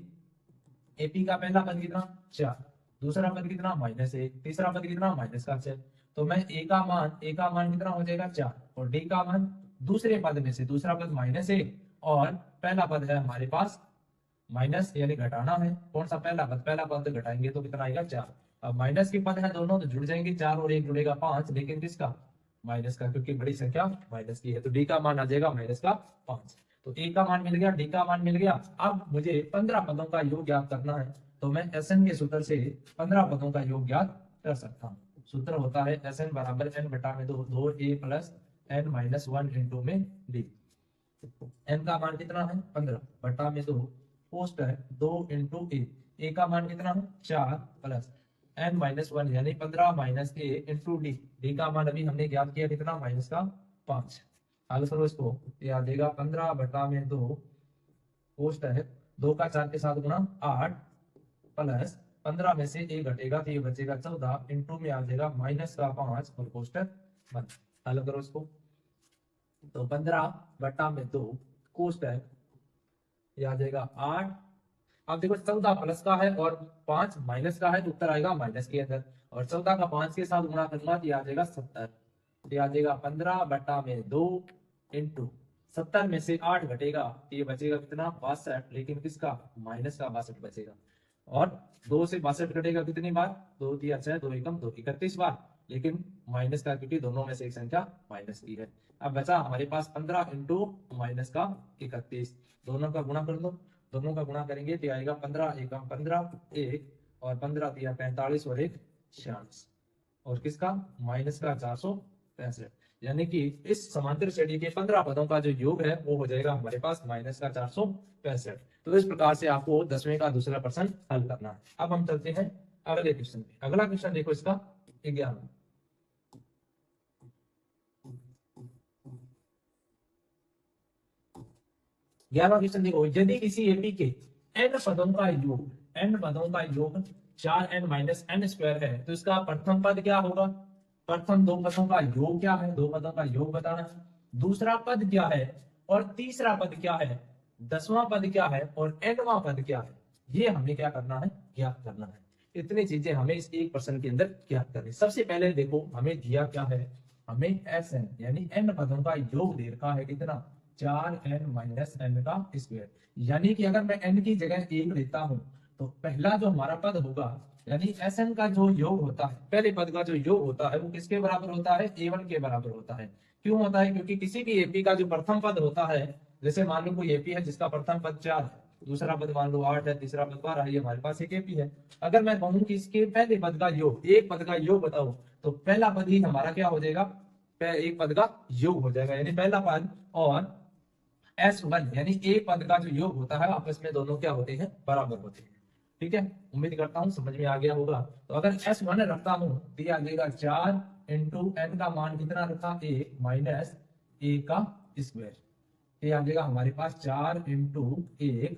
Speaker 1: एपी का पहला पद कितना 4, दूसरा पद कितना -1, तीसरा पद कितना -6, तो मैं ए का मान कितना हो जाएगा 4, और डी का मान दूसरे पद में से, दूसरा पद -1 और पहला पद है हमारे पास माइनस, यानी घटाना है। कौन सा पहला पद घटाएंगे तो कितना आएगा 4। अब माइनस के पद है दोनों तो जुड़ जाएंगे, 4 और 1 जुड़ेगा 5, लेकिन किसका, माइनस का, क्योंकि बड़ी संख्या माइनस की है। तो डी का मान आ जाएगा माइनस का 5। तो ए का मान मिल गया, डी का मान मिल गया। अब मुझे 15 पदों का योग ज्ञात करना है, तो मैं एसएन के सूत्र से 15 पदों का योग ज्ञात कर सकता हूँ। सूत्र होता है एसएन बराबर एन बटा में 2 ए प्लस एन माइनस 1 इंटू में डी। एन का मान कितना है 15 बटा में 2 पोस्ट है 2 इंटू ए का मान कितना है 4 प्लस एन माइनस 1 यानी 15 माइनस ए इंटू डी। डी का मान अभी हमने ज्ञात किया कितना, माइनस का 5। हल करो इसको, ये आ जाएगा 15 बटा में 2 पोस्ट है 2 का 4 के साथ गुणा 8 प्लस 15 में से ए घटेगा तो ये बचेगा 14 इंटू में आ जाएगा माइनस का 5 और पोस्ट 1। हल करो इसको, तो 15 बटा में 2 कोष्ट है ये आ जाएगा 8। अब देखो 14 प्लस का है और 5 माइनस का है, तो उत्तर आएगा माइनस के अंदर, और 14 का 5 के साथ गुणा करूंगा तो ये आ जाएगा 70। ये आ जाएगा 15 बटा में 2 इंटू 70 में से 8 घटेगा तो ये बचेगा कितना 62, लेकिन किसका, माइनस का 62 बचेगा। और 2 से 62 घटेगा कितनी बार, 2 3 6 2 एकम 2 31 बार, लेकिन माइनस का, क्योंकि दोनों में से एक संख्या माइनस की है। अब बचा हमारे पास 15 इंटू माइनस का 31, दोनों का गुणा कर लो, दोनों का गुणा करेंगे तो आएगा 15 एकम 15 1 और 15 3 45 और 1 46, और किसका, माइनस का 465। यानी कि इस समांतर श्रेणी के 15 पदों का जो योग है वो हो जाएगा हमारे पास माइनस का 465। तो इस प्रकार से आपको 10वें का दूसरा प्रश्न हल करना है। अब हम चलते हैं अगले क्वेश्चन पे। अगला क्वेश्चन देखो इसका 11। 11वां क्वेश्चन देखो, यदि किसी एपी के n पदों का योग, n पदों का योग 4n माइनस n स्क्वायर है, तो इसका प्रथम पद क्या होगा, प्रथम 2 पदों का योग क्या है, 2 पदों का योग बताना है, दूसरा पद क्या है और तीसरा पद क्या है, 10वां पद क्या है और nवां पद क्या है, ये हमें क्या करना है, ज्ञात करना है। इतनी चीजें हमें इस एक प्रश्न के अंदर ज्ञात करनी। सबसे पहले देखो हमें दिया क्या है, हमें एन यानी n पदों का योग दे रखा है कितना, 4n माइनस n का स्क्वायर। यानी कि अगर मैं n की जगह 1 लेता हूं तो पहला जो हमारा पद होगा, यानी Sn का जो योग होता है, पहले पद का जो योग होता है वो किसके बराबर होता है, A1 के बराबर होता है। क्यों होता है, क्योंकि किसी भी एपी का जो प्रथम पद होता है, जैसे मान लो कोई एपी है जिसका प्रथम पद 4 है, दूसरा पद मान लो 8 है, तीसरा पद 12 है, ये हमारे पास एक एपी है। अगर मैं कहूं कि इसके पहले पद का योग, एक पद का योग बताओ, तो पहला पद ही हमारा क्या हो जाएगा, एक पद का योग हो जाएगा, यानी पहला पद और S1 यानी एक पद का जो योग होता है आपस में दोनों क्या होते हैं, बराबर होते हैं। ठीक है, उम्मीद करता हूं समझ में आ गया होगा। तो अगर S1 रखता हूं तो ये आ जाएगा 4 इंटू n का मान कितना रखा, 1 माइनस a का स्क्वायर। ये आ जाएगा हमारे पास 4 इंटू 1,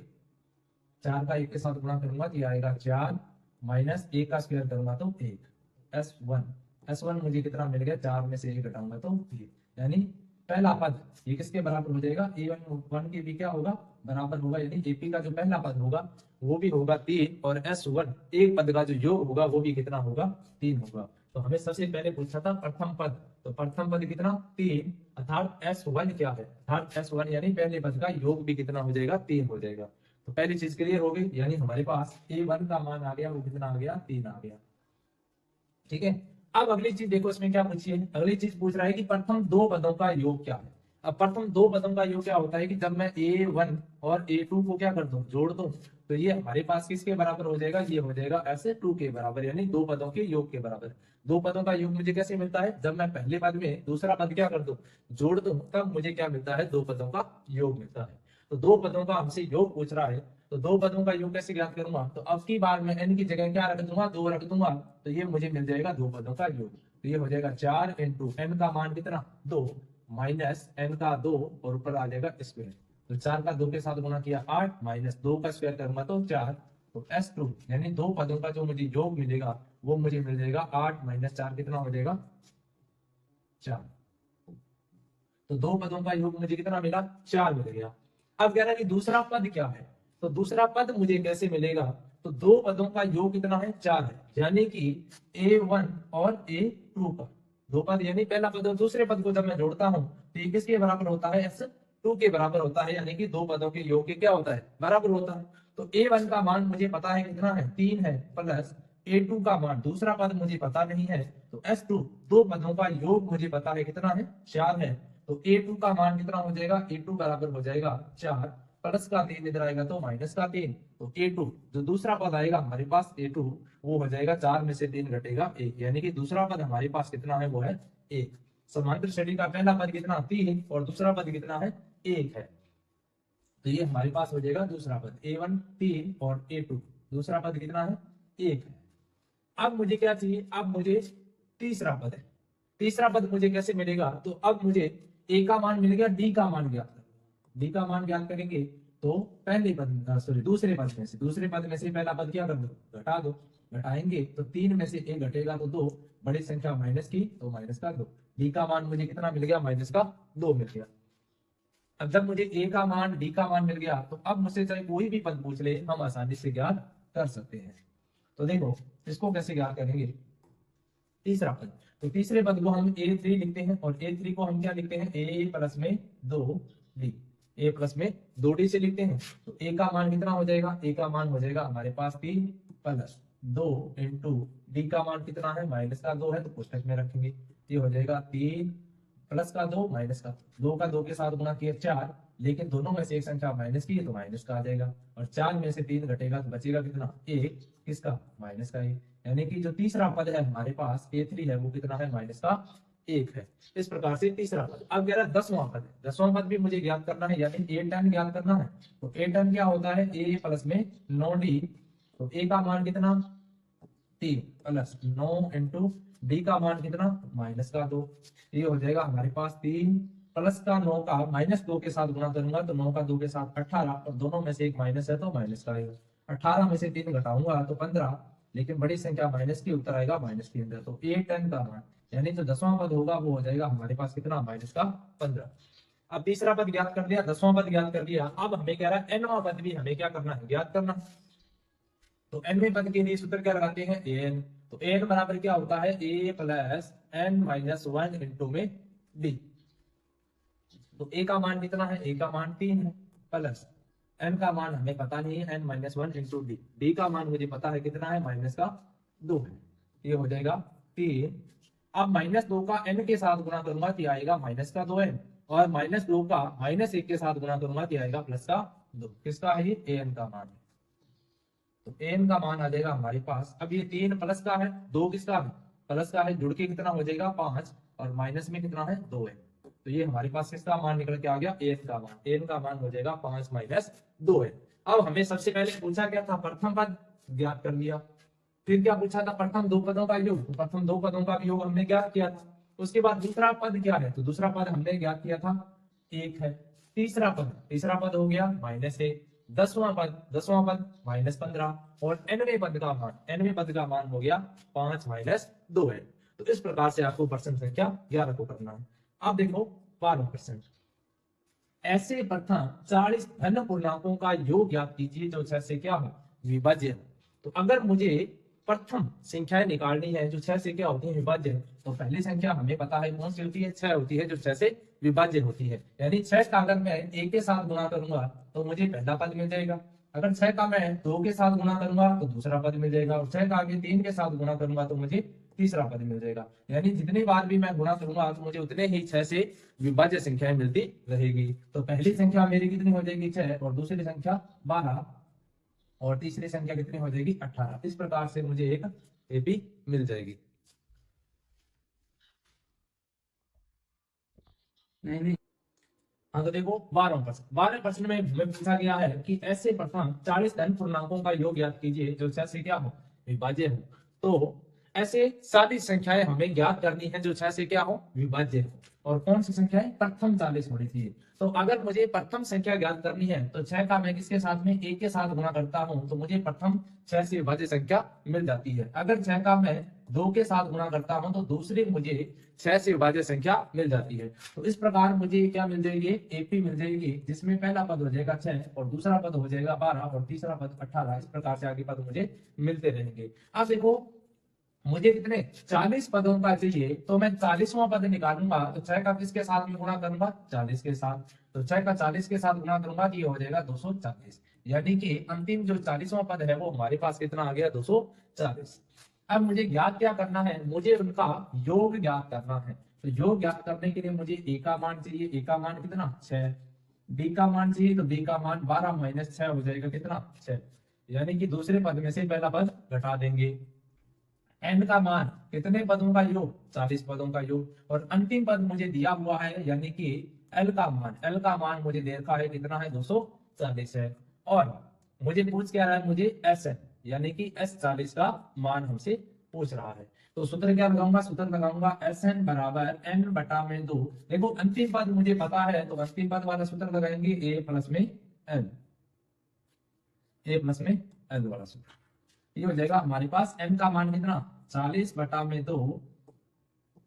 Speaker 1: 4 का 1 के साथ गुणा करूंगा तो ये आएगा 4 माइनस a का स्क्वायर करूंगा तो 1। S1 मुझे कितना मिल गया, 4 में से 1 घटाऊंगा तो 1, यानी पहला पद ये किसके बराबर हो जाएगा, A1 के भी क्या होगा, बराबर होगा, यानी एपी का जो पहला पद होगा वो भी होगा 3 और S1 एक पद का जो योग होगा वो भी कितना होगा, 3 होगा। तो हमें सबसे पहले पूछा था प्रथम पद, तो प्रथम पद कितना 3, अर्थात S1 क्या है, अर्थात S1 यानी पहले पद का योग भी कितना हो जाएगा, 3 हो जाएगा। तो पहली चीज क्लियर हो गई, यानी हमारे पास A1 का मान आ गया, वो कितना आ गया, 3 आ गया। ठीक है, अब अगली चीज देखो इसमें क्या पूछी है, अगली चीज पूछ रहा है कि प्रथम 2 पदों का योग क्या है। अब प्रथम 2 पदों का योग क्या होता है कि जब मैं A1 और A2 को क्या कर दूं, जोड़ दूं, तो ये हमारे पास किसके बराबर हो जाएगा, ये हो जाएगा S2 के बराबर, यानी 2 पदों के योग के बराबर। 2 पदों का योग मुझे कैसे मिलता है, जब मैं पहले पद में दूसरा पद क्या कर दूं, जोड़ दूं, तब मुझे क्या मिलता है, 2 पदों का योग मिलता है। तो 2 पदों का हमसे योग पूछ रहा है, तो 2 पदों का योग कैसे ज्ञात करूंगा, तो अब की बार मैं n की जगह क्या रख दूंगा, 2 रख दूंगा, तो ये मुझे मिल जाएगा 2 पदों का योग। तो ये हो जाएगा 4 इंटू n का मान कितना 2 माइनस n का 2 और ऊपर आ जाएगा स्क्वायर। तो 4 का 2 के साथ गुणा किया 8 माइनस 2 का स्क्वायर करूंगा तो 4, तो S2 यानी 2 पदों का जो मुझे योग मिलेगा वो मुझे मिल जाएगा 8 माइनस 4 कितना हो जाएगा 4। तो 2 पदों का योग मुझे कितना मिला, 4 मिल गया। अब कह रहा है कि दूसरा पद क्या है, तो दूसरा पद मुझे कैसे मिलेगा, तो 2 पदों का योग कितना है, 4 है, यानी कि A1 और A2 का 2 पद, यानी पहला पद और दूसरे पद को जब मैं जोड़ता हूं तो ये किसके बराबर होता है, S2 के बराबर होता है, यानी कि 2 पदों के योग के क्या होता है, बराबर होता है। तो A1 का मान मुझे पता है कितना है, 3 है, प्लस a2 का मान, दूसरा पद मुझे पता नहीं है, तो s2 दो पदों का योग मुझे पता है कितना है, 4 है। तो a2 का मान कितना हो जाएगा, a2 बराबर हो जाएगा 4, प्लस का 3 इधर आएगा तो माइनस का 3। तो a2 जो दूसरा पद आएगा हमारे पास a2 वो हो जाएगा 4 में से 3 घटेगा 1, यानी कि दूसरा पद हमारे पास कितना है, वो है 1। समांतर श्रेणी का पहला पद कितना, 3, और दूसरा पद कितना है, 1 है। तो ये हमारे पास हो जाएगा दूसरा पद, a1 3 और a2 दूसरा पद कितना है, 1 है। अब मुझे क्या चाहिए, अब मुझे तीसरा पद है। तीसरा पद मुझे कैसे मिलेगा, तो अब मुझे a का मान मिल गया, d का मान ज्ञात कर, d का मान ज्ञात करेंगे तो पहले पद सॉरी दूसरे पद में से पहला पद क्या कर दो, घटा दो। घटाएंगे तो 3 में से 1 घटेगा तो 2, बड़ी संख्या माइनस की तो माइनस का 2, d का मान मुझे कितना मिल गया, माइनस का 2 मिल गया। अब जब मुझे a का मान d का मान मिल गया तो अब मुझसे चाहे कोई भी पद पूछ ले हम आसानी से ज्ञात कर सकते हैं। तो देखो इसको कैसे ज्ञात करेंगे, तीसरा पद, तो तीसरे पद को हम a3 लिखते हैं और a3 को हम क्या लिखते हैं, a प्लस में 2d, a प्लस में 2d से लिखते हैं। तो a का मान कितना हो जाएगा, a का मान हो जाएगा हमारे पास 3 प्लस 2 इंटू d का मान कितना है, माइनस का 2 है, तो पुस्तक में रखेंगे। ये हो जाएगा 3 प्लस का 2 माइनस का 2 का 2 के साथ गुणा किया 4, लेकिन दोनों में से एक संख्या माइनस की है तो माइनस का आ जाएगा, और 4 में से 3 घटेगा तो बचेगा कितना, 1, किसका, माइनस का 1। यानी कि जो तीसरा पद है हमारे पास a3 है वो कितना है, माइनस का 1 है। इस प्रकार से तीसरा पद। अब मेरा 10वां पद है, 10वां पद भी मुझे ज्ञात करना है, यानी a10 ज्ञात करना है। तो a10 क्या होता है, a प्लस में 9d, तो a का मान कितना, 3 प्लस 9 इंटू डी का मान कितना, माइनस का 2। ये हो जाएगा हमारे पास 3 प्लस का 9 का माइनस 2 के साथ गुणा करूंगा तो 9 का 2 के साथ 18, और दोनों में से एक माइनस है तो माइनस का आएगा। 18 में से 3 घटाऊंगा तो 15, लेकिन बड़ी संख्या माइनस की, उत्तर आएगा माइनस के अंदर। तो a10 का मान यानी जो 10वां पद होगा वो हो जाएगा हमारे पास कितना, माइनस का 15। अब तीसरा पद ज्ञात कर लिया, 10वां पद ज्ञात कर लिया, अब हमें कह रहा है nवां पद भी हमें क्या करना है, ज्ञात करना। तो nवें पद के लिए सूत्र क्या लगाते हैं, an। तो an बराबर क्या होता है, a plus n minus 1 into में d। तो a का मान कितना है, a का मान 3 है, प्लस n का मान हमें पता नहीं है, n minus 1 into D, d का मान मुझे पता है कितना है, माइनस का 2 है। ये हो जाएगा 3। अब माइनस 2 का n के साथ गुणा करूंगा तो आएगा माइनस का 2n, और माइनस 2 का माइनस 1 के साथ गुणा करूंगा तो आएगा प्लस का 2। किसका है ये, an का मान है। तो n का मान आ जाएगा हमारे पास, अब ये 3 प्लस का है, 2 किसका है, प्लस का है, जुड़ के कितना हो जाएगा 5, और माइनस में कितना है 2 है। तो ये हमारे पास किसका मान निकल के आ गया, n का मान। n का मान हो जाएगा 5 माइनस 2 है। अब हमें सबसे पहले पूछा क्या था, प्रथम पद ज्ञात कर लिया। फिर क्या पूछा था, प्रथम दो पदों का योग, तो प्रथम दो पदों का योग हमने ज्ञात किया था। उसके बाद दूसरा पद क्या है, तो दूसरा पद हमने ज्ञात किया था 1 है। तीसरा पद हो गया -1। 10वां पद -15, और nवें पद का मान हो गया 5 माइनस 2 है। तो इस प्रकार से आपको प्रश्न संख्या 11 को करना है। अब देखो 12वां प्रश्न, ऐसे प्रथम 40 धन पूर्णांकों का योग ज्ञात कीजिए जो 6 से क्या हो, विभाज्य हो। तो अगर मुझे प्रथम संख्याएं निकालनी है जो 6 से क्या होती है, विभाज्य है, तो पहली संख्या हमें पता है कौन सी होती है, 6 होती है, जो 6 से विभाज्य होती है। यानी 6 का अगर मैं 1 के साथ गुणा करूंगा तो मुझे पहला पद मिल जाएगा, अगर 6 का मैं 2 के साथ गुणा करूंगा तो दूसरा पद मिल जाएगा, और 6 का आगे 3 के साथ गुणा करूंगा तो मुझे तीसरा पद मिल जाएगा। यानी जितनी बार भी मैं गुणा करूंगा तो मुझे उतने ही 6 से विभाज्य संख्याएं मिलती रहेगी। तो पहली संख्या मेरी कितनी हो जाएगी, 6, और दूसरी संख्या 12, और तीसरी संख्या कितनी हो जाएगी, 18। इस प्रकार से मुझे एक एपी मिल जाएगी। नहीं। हाँ तो देखो 12वें प्रश्न में हमें पूछा गया है कि ऐसे प्रथम 40 धन पूर्णांकों का योग ज्ञात कीजिए जो 6 से क्या हो, विभाज्य हो। तो ऐसे सारी संख्याएं हमें ज्ञात करनी है जो 6 से क्या हो, विभाज्य हो। और कौन सी संख्याएं, प्रथम 40 होनी चाहिए। तो अगर मुझे प्रथम संख्या ज्ञात करनी है तो 6 का मैं किसके साथ में 1 के साथ गुणा करता हूं तो मुझे प्रथम 6 से विभाज्य संख्या मिल जाती है। अगर 6 का मैं 2 के साथ गुणा करता हूं तो दूसरी मुझे 6 से विभाज्य संख्या मिल जाती है। तो इस प्रकार मुझे क्या मिल जाएगी, एपी मिल जाएगी, जिसमें पहला पद हो जाएगा 6 और दूसरा पद हो जाएगा 12 और तीसरा पद 18। इस प्रकार से आगे पद मुझे मिलते रहेंगे। अब देखो मुझे कितने 40 पदों का चाहिए, तो मैं 40वां पद निकालूंगा तो 6 का किसके साथ में गुणा करूंगा 40 के साथ, तो 6 का 40 के साथ गुणा करूंगा तो ये हो जाएगा 240, यानी कि अंतिम जो 40वां पद है वो हमारे पास कितना आ गया 240। अब मुझे ज्ञात क्या करना है, मुझे उनका योग ज्ञात करना है। तो योग ज्ञात करने के लिए मुझे ए का मान चाहिए, ए का मान कितना 6, बी का मान चाहिए तो बी का मान 12 माइनस 6 हो जाएगा कितना 6, यानी कि दूसरे पद में से पहला पद घटा देंगे। एन का मान कितने पदों का योग 40 पदों का योग, और अंतिम पद मुझे दिया हुआ है यानी कि एल का मान, एल का मान मुझे दे रखा है कितना है 240 है, और मुझे पूछ क्या रहा है, मुझे एस एन यानी कि एस 40 का मान हमसे पूछ रहा है। तो सूत्र क्या लगाऊंगा, सूत्र लगाऊंगा एस एन बराबर एन बटा में 2। देखो अंतिम पद मुझे पता है तो अंतिम पद वाला सूत्र लगाएंगे ए प्लस में एल, ए प्लस में एल वाला सूत्र। ये हो जाएगा हमारे पास एन का मान कितना 40 बटा में 2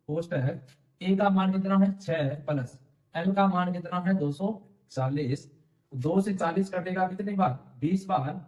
Speaker 1: पोस्ट है, ए का मान कितना है 6 प्लस एल का मान कितना है 240, 2 से 40 कटेगा कितनी बार 20 बार,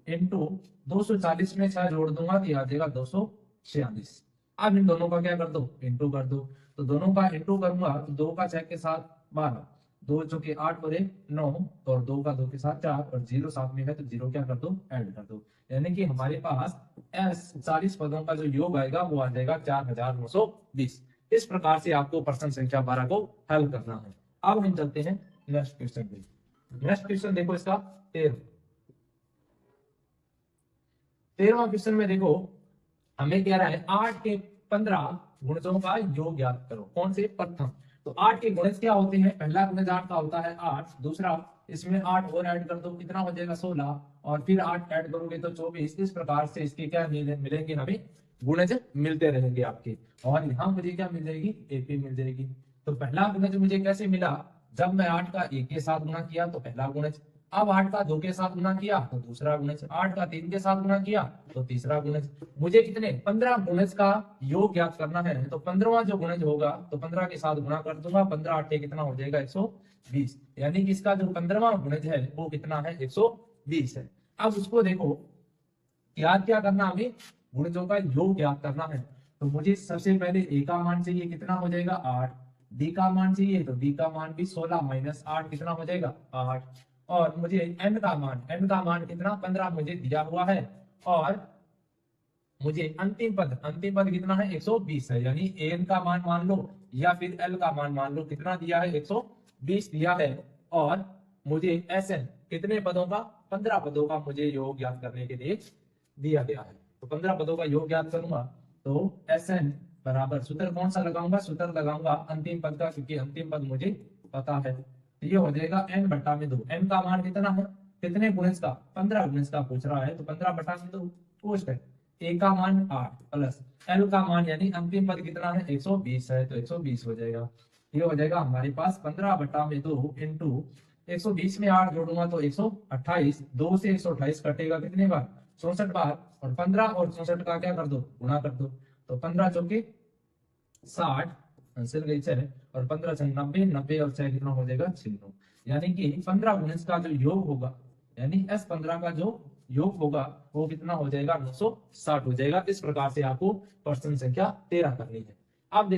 Speaker 1: इंटू 240 में 6 जोड़ दूंगा तो ये आ जाएगा 246। अब इन दोनों का क्या कर दो इंटू कर दो, तो दोनों का इंटू करूंगा तो 2 का 6 के साथ 12, 2 चौके 8 और 1 9, और 2 का 2 के साथ 4, और 0 साथ में है तो 0 क्या कर दो ऐड कर दो, यानी कि हमारे पास एस 40 पदों का जो योग आएगा वो आ जाएगा 4920। इस प्रकार से आपको प्रश्न संख्या 12 को हल करना है। अब हम चलते हैं नेक्स्ट क्वेश्चन पे। नेक्स्ट क्वेश्चन देखो इसका 13वां क्वेश्चन में देखो हमें कह रहा है 8 के 15 गुणजों का योग ज्ञात करो। कौन से प्रथम, तो 8 के गुणज क्या होते हैं, पहला गुणज 8 का होता है 8, दूसरा इसमें 8 और ऐड कर दो कितना हो जाएगा 16, और फिर 8 ऐड करोगे तो 24। इस प्रकार से इसके क्या मिलेंगे हमें गुणज मिलते रहेंगे आपके, और यहाँ मुझे क्या मिल जाएगी एपी मिल जाएगी। तो पहला गुणज मुझे कैसे मिला, जब मैं 8 का 1 के साथ गुणा किया तो पहला गुणज, अब 8 का 2 के साथ गुणा किया तो दूसरा गुणज, 8 का 3 के साथ गुणा किया तो तीसरा गुणज। मुझे कितने 15 गुणज का योग ज्ञात करना है, तो 15वां जो गुणज होगा तो 15 के साथ गुणा कर दूंगा, 15 8 कितना हो जाएगा 120, यानी कि इसका जो 15वां गुणज है वो कितना है 120 है। अब उसको देखो याद क्या करना, हमें गुणजों का योग ज्ञात करना है। तो मुझे सबसे पहले ए का मान चाहिए कितना हो जाएगा 8, डी का मान चाहिए तो डी का मान भी 16 माइनस 8 कितना हो जाएगा 8, और मुझे एन का मान कितना 15 मुझे दिया हुआ है, और मुझे अंतिम पद कितना है 120 है, यानी एन का मान लो या फिर एल का मान लो, कितना दिया है 120 दिया है, और मुझे एस एन कितने पदों का 15 पदों का मुझे योग ज्ञात करने के लिए दिया गया है। तो 15 पदों का योग ज्ञात करूंगा तो एस एन बराबर सूत्र कौन सा लगाऊंगा, सूत्र लगाऊंगा अंतिम पद का, क्योंकि अंतिम पद मुझे पता है। ये हो जाएगा एन बटा में 2, एन का मान कितना है कितने गुणज का 15 गुणज का पूछ रहा है, तो 15 बटा में 2 पोस्ट है, ए का मान 8 प्लस एल का मान यानी अंतिम पद कितना है 120 है, तो 120 हो जाएगा। ये हो जाएगा हमारे पास 15 बटा में 2 इंटू 120 में 8 जोड़ूंगा तो 128, 2 से 128 कटेगा कितने बार 64 बार, और 15 और 64 का क्या कर दो गुणा कर दो, तो 15 चौके 60 आंसर गई 6, और 15 छह 90, 90 और 6 कितना हो जाएगा 96, यानी कि 15 गुणज का जो योग होगा यानी S15 का जो योग होगा वो कितना हो जाएगा 960 हो जाएगा। इस प्रकार से आपको प्रश्न संख्या 13 करनी है। अब